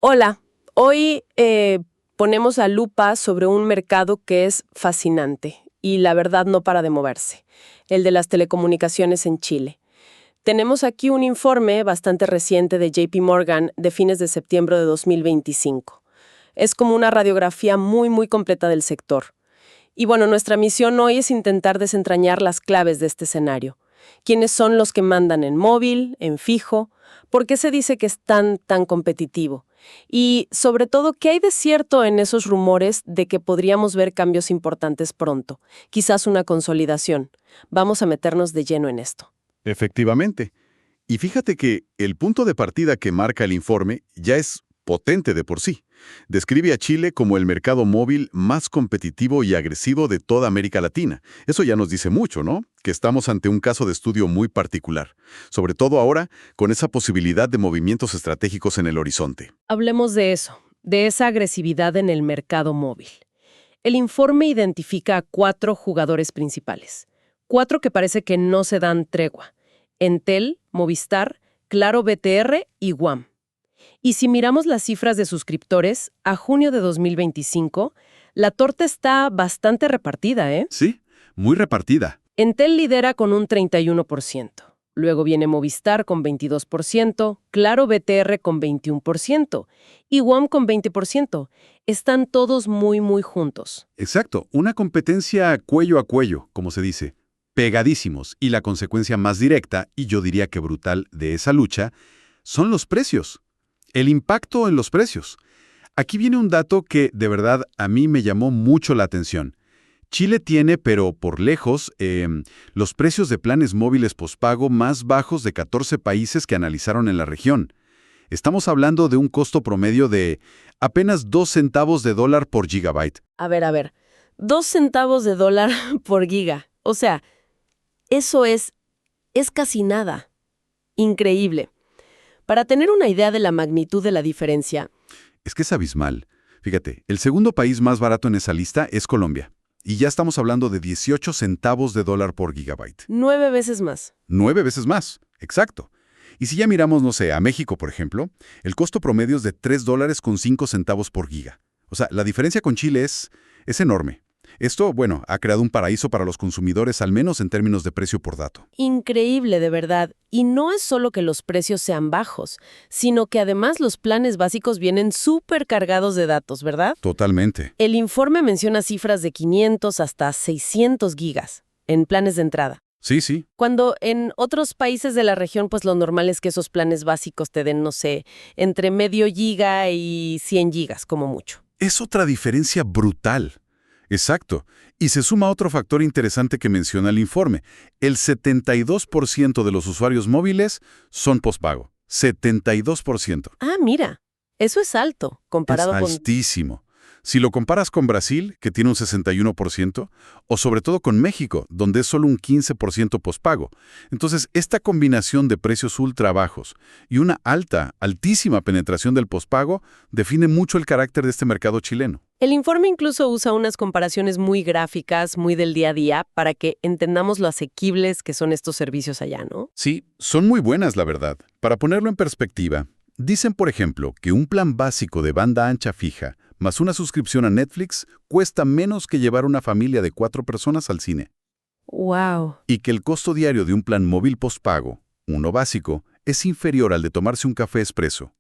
Hola, hoy ponemos a lupa sobre un mercado que es fascinante y la verdad no para de moverse, el de las telecomunicaciones en Chile. Tenemos aquí un informe bastante reciente de JP Morgan de fines de septiembre de 2025. Es como una radiografía muy completa del sector. Y bueno, nuestra misión hoy es intentar desentrañar las claves de este escenario. ¿Quiénes son los que mandan en móvil, en fijo? ¿Por qué se dice que es tan competitivo? Y, sobre todo, ¿qué hay de cierto en esos rumores de que podríamos ver cambios importantes pronto? Quizás una consolidación. Vamos a meternos de lleno en esto. Efectivamente. Y fíjate que el punto de partida que marca el informe ya es potente de por sí. Describe a Chile como el mercado móvil más competitivo y agresivo de toda América Latina. Eso ya nos dice mucho, ¿no? Que estamos ante un caso de estudio muy particular. Sobre todo ahora, con esa posibilidad de movimientos estratégicos en el horizonte. Hablemos de eso, de esa agresividad en el mercado móvil. El informe identifica a 4 jugadores principales. 4 que parece que no se dan tregua. Entel, Movistar, Claro BTR y WAM. Y si miramos las cifras de suscriptores, a junio de 2025, la torta está bastante repartida, ¿eh? Sí, muy repartida. Entel lidera con un 31%. Luego viene Movistar con 22%, Claro BTR con 21% y WAM con 20%. Están todos muy juntos. Exacto, una competencia cuello a cuello, como se dice. Pegadísimos, y la consecuencia más directa, y yo diría que brutal, de esa lucha, son los precios. El impacto en los precios. Aquí viene un dato que, de verdad, a mí me llamó mucho la atención. Chile tiene, pero por lejos, los precios de planes móviles pospago más bajos de 14 países que analizaron en la región. Estamos hablando de un costo promedio de apenas 2 centavos de dólar por gigabyte. A ver, 2 centavos de dólar por giga. O sea, eso es casi nada. Increíble. Para tener una idea de la magnitud de la diferencia, Es que es abismal. Fíjate, el segundo país más barato en esa lista es Colombia. Y ya estamos hablando de 18 centavos de dólar por gigabyte. 9 veces más. 9 veces más, exacto. Y si ya miramos, no sé, a México, por ejemplo, el costo promedio es de 3 dólares con 5 centavos por giga. O sea, la diferencia con Chile es enorme. Esto, bueno, ha creado un paraíso para los consumidores, al menos en términos de precio por dato. Increíble, de verdad. Y no es solo que los precios sean bajos, sino que además los planes básicos vienen súper cargados de datos, ¿verdad? Totalmente. El informe menciona cifras de 500 hasta 600 gigas en planes de entrada. Sí. Cuando en otros países de la región, pues lo normal es que esos planes básicos te den, no sé, entre medio giga y 100 gigas, como mucho. Es otra diferencia brutal. Exacto. Y se suma otro factor interesante que menciona el informe. El 72% de los usuarios móviles son pospago. 72%. Ah, mira, eso es alto Es comparado con... altísimo. Si lo comparas con Brasil, que tiene un 61%, o sobre todo con México, donde es solo un 15% pospago. Entonces, esta combinación de precios ultra bajos y una altísima penetración del pospago define mucho el carácter de este mercado chileno. El informe incluso usa unas comparaciones muy gráficas, muy del día a día, para que entendamos lo asequibles que son estos servicios allá, ¿no? Sí, son muy buenas, la verdad. Para ponerlo en perspectiva, dicen, por ejemplo, que un plan básico de banda ancha fija más una suscripción a Netflix cuesta menos que llevar una familia de 4 personas al cine. ¡Wow! Y que el costo diario de un plan móvil postpago, uno básico, es inferior al de tomarse un café expreso.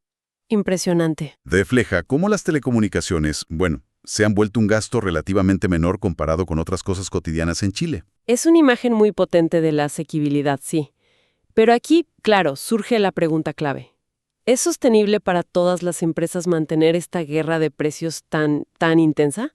Impresionante. Refleja cómo las telecomunicaciones, bueno, se han vuelto un gasto relativamente menor comparado con otras cosas cotidianas en Chile. Es una imagen muy potente de la asequibilidad, sí. Pero aquí, claro, surge la pregunta clave. ¿Es sostenible para todas las empresas mantener esta guerra de precios tan intensa?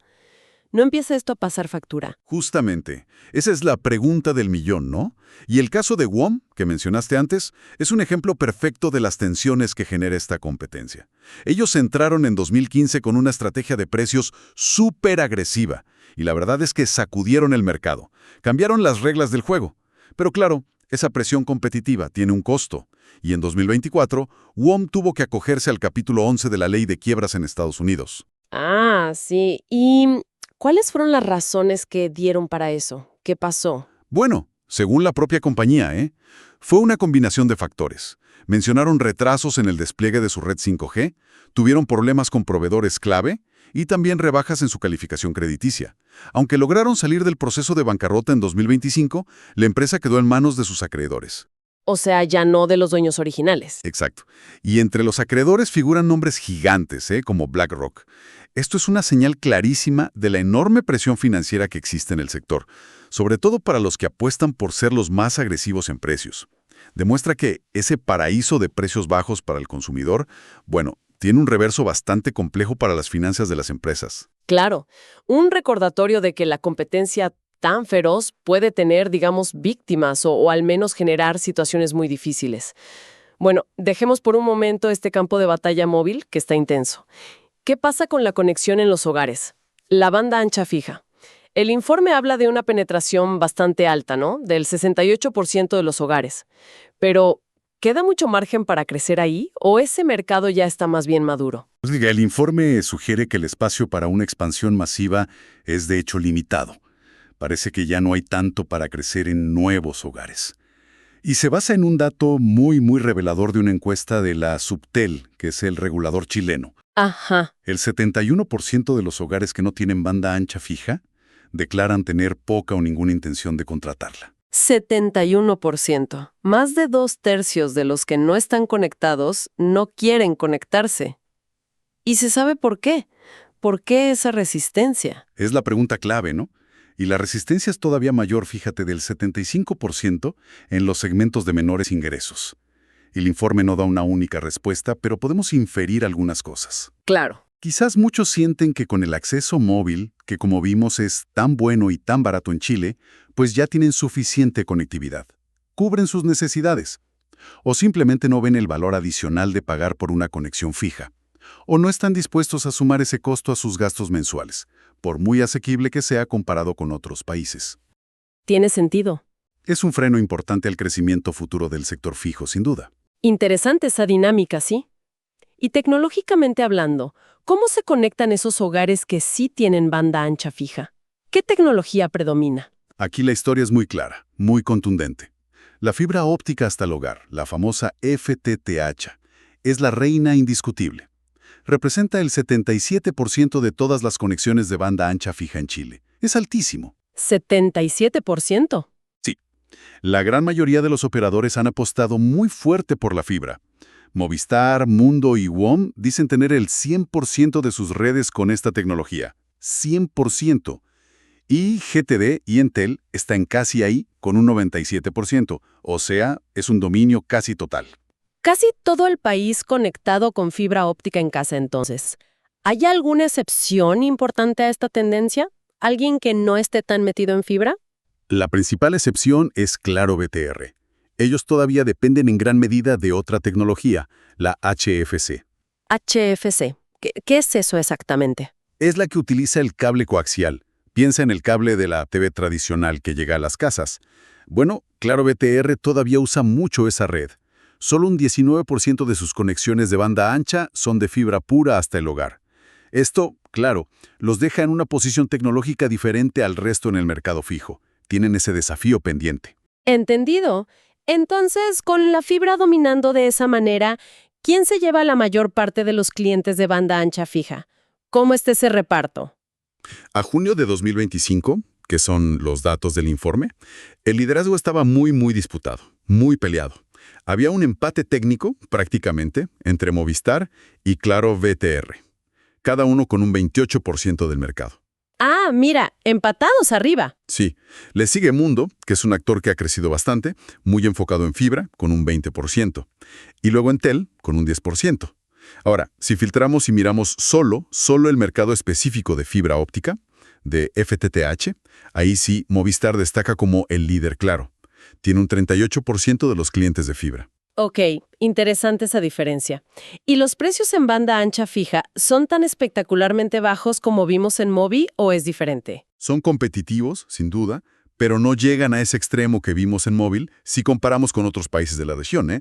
¿No empieza esto a pasar factura? Justamente, esa es la pregunta del millón, ¿no? Y el caso de WOM, que mencionaste antes, es un ejemplo perfecto de las tensiones que genera esta competencia. Ellos entraron en 2015 con una estrategia de precios súper agresiva, y la verdad es que sacudieron el mercado, cambiaron las reglas del juego. Pero claro, esa presión competitiva tiene un costo, y en 2024, WOM tuvo que acogerse al capítulo 11 de la ley de quiebras en Estados Unidos. Ah, sí. ¿Y cuáles fueron las razones que dieron para eso? ¿Qué pasó? Bueno, según la propia compañía, ¿eh? Fue una combinación de factores. Mencionaron retrasos en el despliegue de su red 5G, tuvieron problemas con proveedores clave y también rebajas en su calificación crediticia. Aunque lograron salir del proceso de bancarrota en 2025, la empresa quedó en manos de sus acreedores. O sea, ya no de los dueños originales. Exacto. Y entre los acreedores figuran nombres gigantes, como BlackRock. Esto es una señal clarísima de la enorme presión financiera que existe en el sector, sobre todo para los que apuestan por ser los más agresivos en precios. Demuestra que ese paraíso de precios bajos para el consumidor, bueno, tiene un reverso bastante complejo para las finanzas de las empresas. Claro, un recordatorio de que la competencia tan feroz puede tener, digamos, víctimas o al menos generar situaciones muy difíciles. Bueno, dejemos por un momento este campo de batalla móvil que está intenso. ¿Qué pasa con la conexión en los hogares? La banda ancha fija. El informe habla de una penetración bastante alta, ¿no? Del 68% de los hogares. Pero, ¿queda mucho margen para crecer ahí o ese mercado ya está más bien maduro? El informe sugiere que el espacio para una expansión masiva es de hecho limitado. Parece que ya no hay tanto para crecer en nuevos hogares. Y se basa en un dato muy revelador de una encuesta de la Subtel, que es el regulador chileno. Ajá. El 71% de los hogares que no tienen banda ancha fija declaran tener poca o ninguna intención de contratarla. 71%. Más de 2/3 de los que no están conectados no quieren conectarse. ¿Y se sabe por qué? ¿Por qué esa resistencia? Es la pregunta clave, ¿no? Y la resistencia es todavía mayor, fíjate, del 75% en los segmentos de menores ingresos. El informe no da una única respuesta, pero podemos inferir algunas cosas. Claro. Quizás muchos sienten que con el acceso móvil, que como vimos es tan bueno y tan barato en Chile, pues ya tienen suficiente conectividad. Cubren sus necesidades. O simplemente no ven el valor adicional de pagar por una conexión fija. O no están dispuestos a sumar ese costo a sus gastos mensuales, por muy asequible que sea comparado con otros países. Tiene sentido. Es un freno importante al crecimiento futuro del sector fijo, sin duda. Interesante esa dinámica, ¿sí? Y tecnológicamente hablando, ¿cómo se conectan esos hogares que sí tienen banda ancha fija? ¿Qué tecnología predomina? Aquí la historia es muy clara, muy contundente. La fibra óptica hasta el hogar, la famosa FTTH, es la reina indiscutible. Representa el 77% de todas las conexiones de banda ancha fija en Chile. Es altísimo. ¿77%? Sí. La gran mayoría de los operadores han apostado muy fuerte por la fibra. Movistar, Mundo y WOM dicen tener el 100% de sus redes con esta tecnología. 100%. Y GTD y Entel están casi ahí con un 97%. O sea, es un dominio casi total. Casi todo el país conectado con fibra óptica en casa entonces. ¿Hay alguna excepción importante a esta tendencia? ¿Alguien que no esté tan metido en fibra? La principal excepción es Claro VTR. Ellos todavía dependen en gran medida de otra tecnología, la HFC. HFC. ¿Qué es eso exactamente? Es la que utiliza el cable coaxial. Piensa en el cable de la TV tradicional que llega a las casas. Bueno, Claro VTR todavía usa mucho esa red. Solo un 19% de sus conexiones de banda ancha son de fibra pura hasta el hogar. Esto, claro, los deja en una posición tecnológica diferente al resto en el mercado fijo. Tienen ese desafío pendiente. Entendido. Entonces, con la fibra dominando de esa manera, ¿quién se lleva la mayor parte de los clientes de banda ancha fija? ¿Cómo está ese reparto? A junio de 2025, que son los datos del informe, el liderazgo estaba muy disputado, muy peleado. Había un empate técnico, prácticamente, entre Movistar y Claro VTR, cada uno con un 28% del mercado. Ah, mira, empatados arriba. Sí, le sigue Mundo, que es un actor que ha crecido bastante, muy enfocado en fibra, con un 20%, y luego Entel, con un 10%. Ahora, si filtramos y miramos solo el mercado específico de fibra óptica, de FTTH, ahí sí Movistar destaca como el líder claro. Tiene un 38% de los clientes de fibra. Ok, interesante esa diferencia. ¿Y los precios en banda ancha fija son tan espectacularmente bajos como vimos en Movi o es diferente? Son competitivos, sin duda, pero no llegan a ese extremo que vimos en móvil si comparamos con otros países de la región, ¿eh?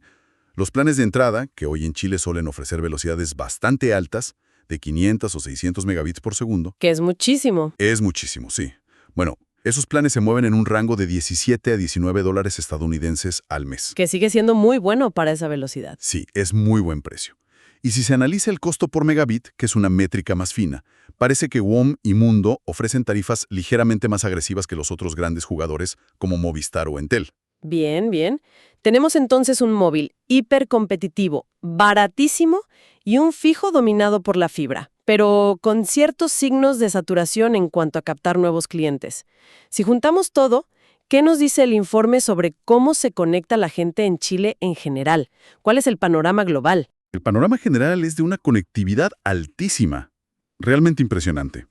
Los planes de entrada, que hoy en Chile suelen ofrecer velocidades bastante altas, de 500 o 600 megabits por segundo. Que es muchísimo. Es muchísimo, sí. Bueno, Esos planes se mueven en un rango de 17 a 19 dólares estadounidenses al mes. Que sigue siendo muy bueno para esa velocidad. Sí, es muy buen precio. Y si se analiza el costo por megabit, que es una métrica más fina, parece que WOM y Mundo ofrecen tarifas ligeramente más agresivas que los otros grandes jugadores como Movistar o Entel. Bien, bien. Tenemos entonces un móvil hipercompetitivo, baratísimo y un fijo dominado por la fibra, pero con ciertos signos de saturación en cuanto a captar nuevos clientes. Si juntamos todo, ¿qué nos dice el informe sobre cómo se conecta la gente en Chile en general? ¿Cuál es el panorama global? El panorama general es de una conectividad altísima, realmente impresionante.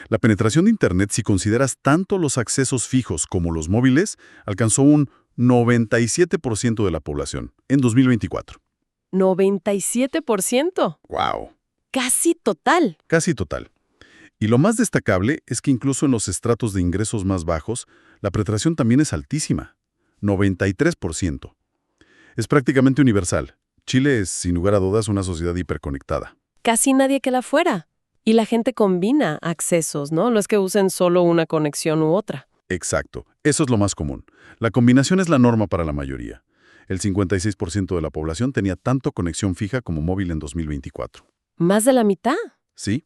La penetración de Internet, si consideras tanto los accesos fijos como los móviles, alcanzó un 97% de la población en 2024. ¿97%? ¡Wow! Casi total. Casi total. Y lo más destacable es que incluso en los estratos de ingresos más bajos, la penetración también es altísima, 93%. Es prácticamente universal. Chile es, sin lugar a dudas, una sociedad hiperconectada. Casi nadie queda fuera. Y la gente combina accesos, ¿no? No es que usen solo una conexión u otra. Exacto. Eso es lo más común. La combinación es la norma para la mayoría. El 56% de la población tenía tanto conexión fija como móvil en 2024. ¿Más de la mitad? Sí.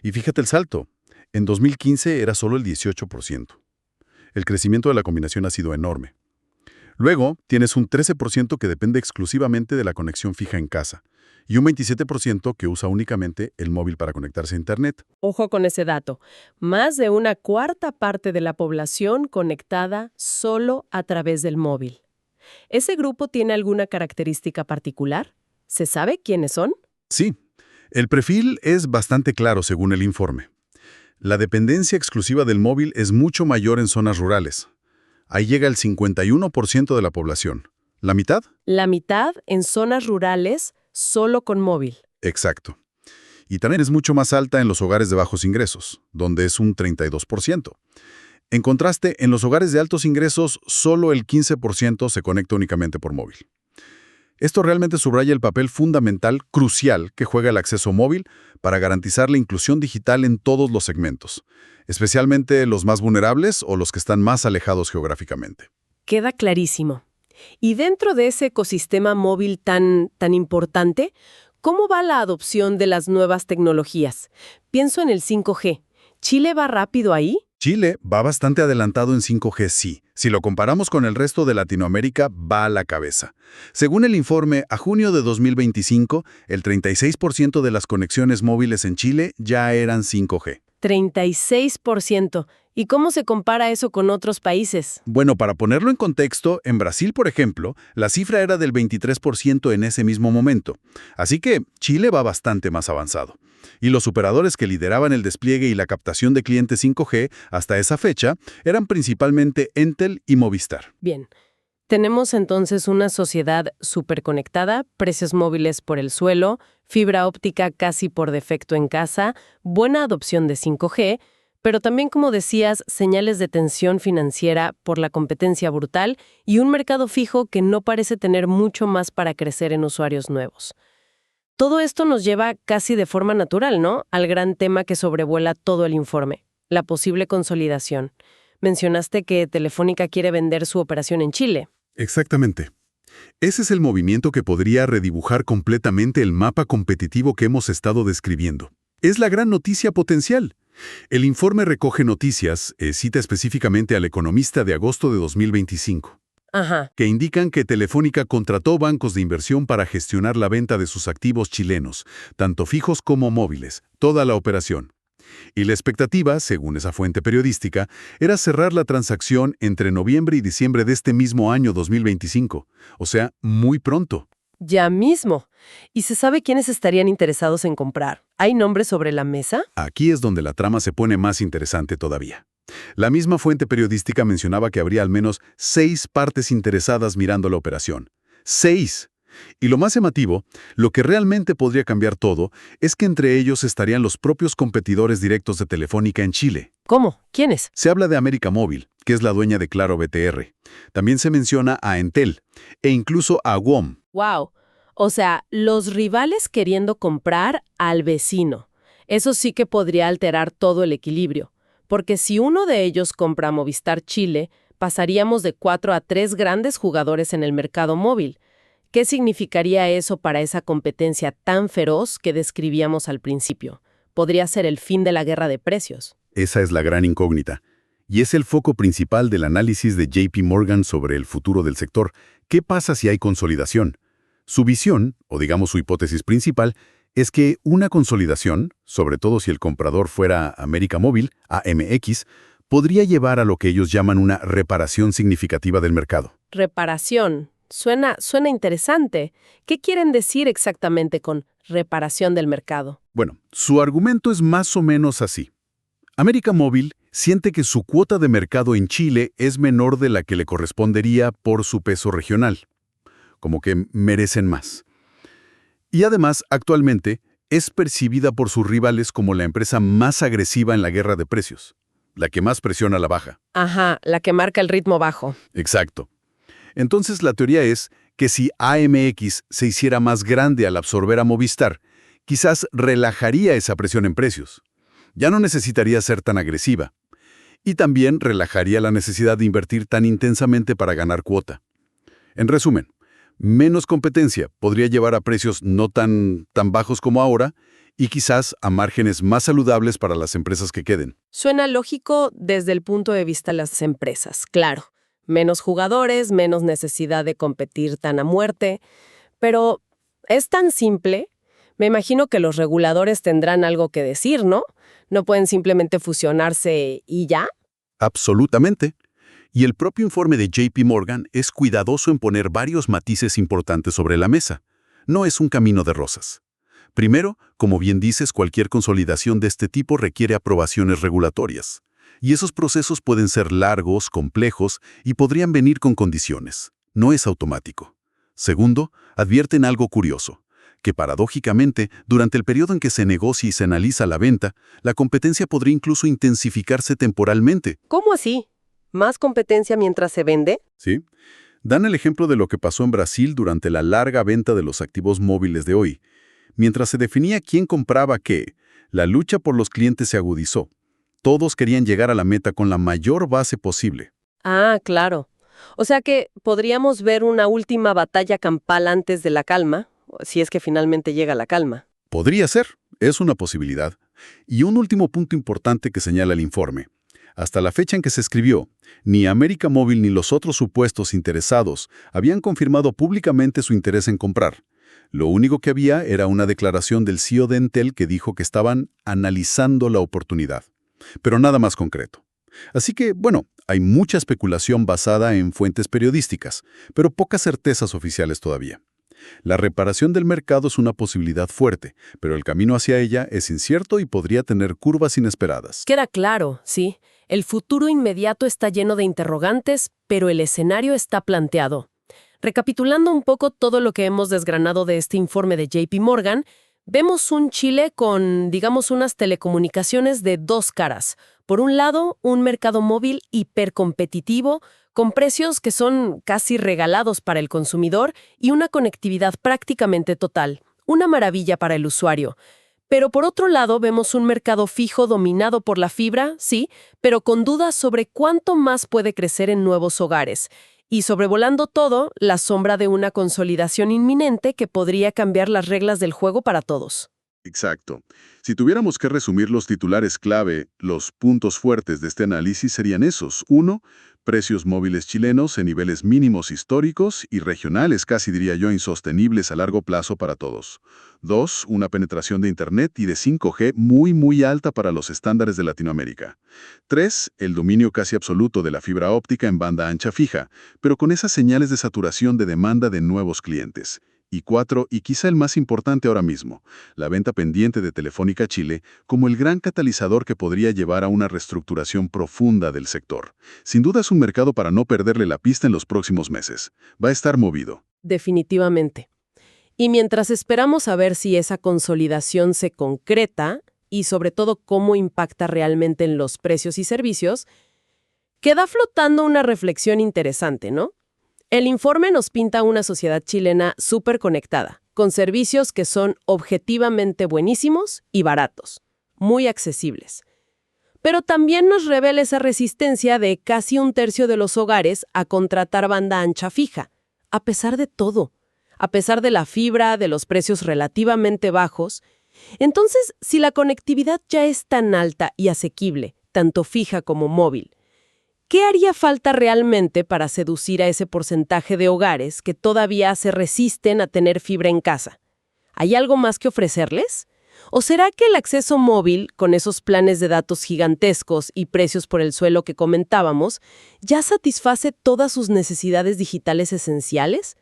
Y fíjate el salto. En 2015 era solo el 18%. El crecimiento de la combinación ha sido enorme. Luego, tienes un 13% que depende exclusivamente de la conexión fija en casa y un 27% que usa únicamente el móvil para conectarse a Internet. Ojo con ese dato. Más de una cuarta parte de la población conectada solo a través del móvil. ¿Ese grupo tiene alguna característica particular? ¿Se sabe quiénes son? Sí, el perfil es bastante claro según el informe. La dependencia exclusiva del móvil es mucho mayor en zonas rurales. Ahí llega el 51% de la población. ¿La mitad? La mitad en zonas rurales solo con móvil. Exacto. Y también es mucho más alta en los hogares de bajos ingresos, donde es un 32%. En contraste, en los hogares de altos ingresos, solo el 15% se conecta únicamente por móvil. Esto realmente subraya el papel fundamental, crucial, que juega el acceso móvil para garantizar la inclusión digital en todos los segmentos, especialmente los más vulnerables o los que están más alejados geográficamente. Queda clarísimo. Y dentro de ese ecosistema móvil tan importante, ¿cómo va la adopción de las nuevas tecnologías? Pienso en el 5G. ¿Chile va rápido ahí? Chile va bastante adelantado en 5G, sí. Si lo comparamos con el resto de Latinoamérica, va a la cabeza. Según el informe, a junio de 2025, el 36% de las conexiones móviles en Chile ya eran 5G. 36%. ¿Y cómo se compara eso con otros países? Bueno, para ponerlo en contexto, en Brasil, por ejemplo, la cifra era del 23% en ese mismo momento. Así que Chile va bastante más avanzado. Y los operadores que lideraban el despliegue y la captación de clientes 5G hasta esa fecha eran principalmente Entel y Movistar. Bien. Tenemos entonces una sociedad superconectada, precios móviles por el suelo, fibra óptica casi por defecto en casa, buena adopción de 5G, pero también, como decías, señales de tensión financiera por la competencia brutal y un mercado fijo que no parece tener mucho más para crecer en usuarios nuevos. Todo esto nos lleva casi de forma natural, ¿no?, al gran tema que sobrevuela todo el informe, la posible consolidación. Mencionaste que Telefónica quiere vender su operación en Chile. Exactamente. Ese es el movimiento que podría redibujar completamente el mapa competitivo que hemos estado describiendo. Es la gran noticia potencial. El informe recoge noticias, cita específicamente al economista de agosto de 2025. Ajá. Que indican que Telefónica contrató bancos de inversión para gestionar la venta de sus activos chilenos, tanto fijos como móviles, toda la operación. Y la expectativa, según esa fuente periodística, era cerrar la transacción entre noviembre y diciembre de este mismo año 2025, o sea, muy pronto. Ya mismo. ¿Y se sabe quiénes estarían interesados en comprar? ¿Hay nombres sobre la mesa? Aquí es donde la trama se pone más interesante todavía. La misma fuente periodística mencionaba que habría al menos 6 partes interesadas mirando la operación. 6. Y lo más llamativo, lo que realmente podría cambiar todo, es que entre ellos estarían los propios competidores directos de Telefónica en Chile. ¿Cómo? ¿Quiénes? Se habla de América Móvil, que es la dueña de Claro BTR. También se menciona a Entel e incluso a WOM. Wow. O sea, los rivales queriendo comprar al vecino. Eso sí que podría alterar todo el equilibrio. porque si uno de ellos compra Movistar Chile, pasaríamos de 4 a 3 grandes jugadores en el mercado móvil. ¿Qué significaría eso para esa competencia tan feroz que describíamos al principio? Podría ser el fin de la guerra de precios. Esa es la gran incógnita. Y es el foco principal del análisis de JP Morgan sobre el futuro del sector. ¿Qué pasa si hay consolidación? Su visión, o digamos su hipótesis principal, es que una consolidación, sobre todo si el comprador fuera América Móvil, AMX, podría llevar a lo que ellos llaman una reparación significativa del mercado. Reparación. Suena interesante. ¿Qué quieren decir exactamente con reparación del mercado? Bueno, su argumento es más o menos así. América Móvil siente que su cuota de mercado en Chile es menor de la que le correspondería por su peso regional, como que merecen más. Y además, actualmente, es percibida por sus rivales como la empresa más agresiva en la guerra de precios, la que más presiona a la baja. Ajá, la que marca el ritmo bajo. Exacto. Entonces la teoría es que si AMX se hiciera más grande al absorber a Movistar, quizás relajaría esa presión en precios. Ya no necesitaría ser tan agresiva. Y también relajaría la necesidad de invertir tan intensamente para ganar cuota. En resumen, menos competencia podría llevar a precios no tan bajos como ahora y quizás a márgenes más saludables para las empresas que queden. Suena lógico desde el punto de vista de las empresas, claro. Menos jugadores, menos necesidad de competir tan a muerte. Pero, ¿es tan simple? Me imagino que los reguladores tendrán algo que decir, ¿no? ¿No pueden simplemente fusionarse y ya? Absolutamente. Y el propio informe de JP Morgan es cuidadoso en poner varios matices importantes sobre la mesa. No es un camino de rosas. Primero, como bien dices, cualquier consolidación de este tipo requiere aprobaciones regulatorias. Y esos procesos pueden ser largos, complejos y podrían venir con condiciones. No es automático. Segundo, advierten algo curioso, que paradójicamente, durante el periodo en que se negocia y se analiza la venta, la competencia podría incluso intensificarse temporalmente. ¿Cómo así? ¿Más competencia mientras se vende? ¿Sí? Dan el ejemplo de lo que pasó en Brasil durante la larga venta de los activos móviles de hoy. Mientras se definía quién compraba qué, la lucha por los clientes se agudizó. Todos querían llegar a la meta con la mayor base posible. Ah, claro. O sea que podríamos ver una última batalla campal antes de la calma, si es que finalmente llega la calma. Podría ser, es una posibilidad. Y un último punto importante que señala el informe. Hasta la fecha en que se escribió, ni América Móvil ni los otros supuestos interesados habían confirmado públicamente su interés en comprar. Lo único que había era una declaración del CEO de Entel que dijo que estaban analizando la oportunidad, pero nada más concreto. Así que, bueno, hay mucha especulación basada en fuentes periodísticas, pero pocas certezas oficiales todavía. La reparación del mercado es una posibilidad fuerte, pero el camino hacia ella es incierto y podría tener curvas inesperadas. Queda claro, sí. El futuro inmediato está lleno de interrogantes, pero el escenario está planteado. Recapitulando un poco todo lo que hemos desgranado de este informe de JP Morgan, vemos un Chile con, digamos, unas telecomunicaciones de dos caras. Por un lado, un mercado móvil hipercompetitivo, con precios que son casi regalados para el consumidor y una conectividad prácticamente total. Una maravilla para el usuario. Pero por otro lado, vemos un mercado fijo dominado por la fibra, sí, pero con dudas sobre cuánto más puede crecer en nuevos hogares. Y sobrevolando todo, la sombra de una consolidación inminente que podría cambiar las reglas del juego para todos. Exacto. Si tuviéramos que resumir los titulares clave, los puntos fuertes de este análisis serían esos. 1. Precios móviles chilenos en niveles mínimos históricos y regionales, casi diría yo, insostenibles a largo plazo para todos. 2. Una penetración de Internet y de 5G muy alta para los estándares de Latinoamérica. 3. El dominio casi absoluto de la fibra óptica en banda ancha fija, pero con esas señales de saturación de demanda de nuevos clientes. Y 4, y quizá el más importante ahora mismo, la venta pendiente de Telefónica Chile como el gran catalizador que podría llevar a una reestructuración profunda del sector. Sin duda es un mercado para no perderle la pista en los próximos meses. Va a estar movido. Definitivamente. Y mientras esperamos a ver si esa consolidación se concreta y sobre todo cómo impacta realmente en los precios y servicios, queda flotando una reflexión interesante, ¿no? El informe nos pinta una sociedad chilena súper conectada, con servicios que son objetivamente buenísimos y baratos, muy accesibles. Pero también nos revela esa resistencia de casi un tercio de los hogares a contratar banda ancha fija, a pesar de todo, a pesar de la fibra, de los precios relativamente bajos. Entonces, si la conectividad ya es tan alta y asequible, tanto fija como móvil, ¿qué haría falta realmente para seducir a ese porcentaje de hogares que todavía se resisten a tener fibra en casa? ¿Hay algo más que ofrecerles? ¿O será que el acceso móvil, con esos planes de datos gigantescos y precios por el suelo que comentábamos, ya satisface todas sus necesidades digitales esenciales?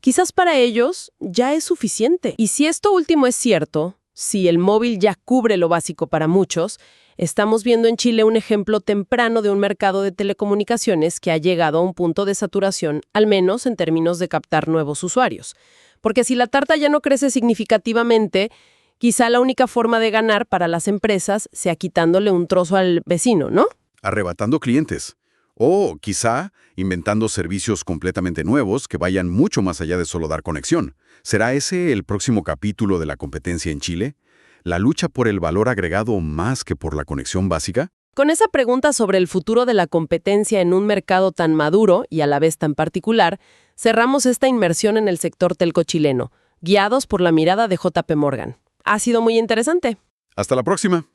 Quizás para ellos ya es suficiente. Y si esto último es cierto, si el móvil ya cubre lo básico para muchos, estamos viendo en Chile un ejemplo temprano de un mercado de telecomunicaciones que ha llegado a un punto de saturación, al menos en términos de captar nuevos usuarios. Porque si la tarta ya no crece significativamente, quizá la única forma de ganar para las empresas sea quitándole un trozo al vecino, ¿no? Arrebatando clientes. O, quizá, inventando servicios completamente nuevos que vayan mucho más allá de solo dar conexión. ¿Será ese el próximo capítulo de la competencia en Chile? ¿La lucha por el valor agregado más que por la conexión básica? Con esa pregunta sobre el futuro de la competencia en un mercado tan maduro y a la vez tan particular, cerramos esta inmersión en el sector telco chileno, guiados por la mirada de JP Morgan. Ha sido muy interesante. Hasta la próxima.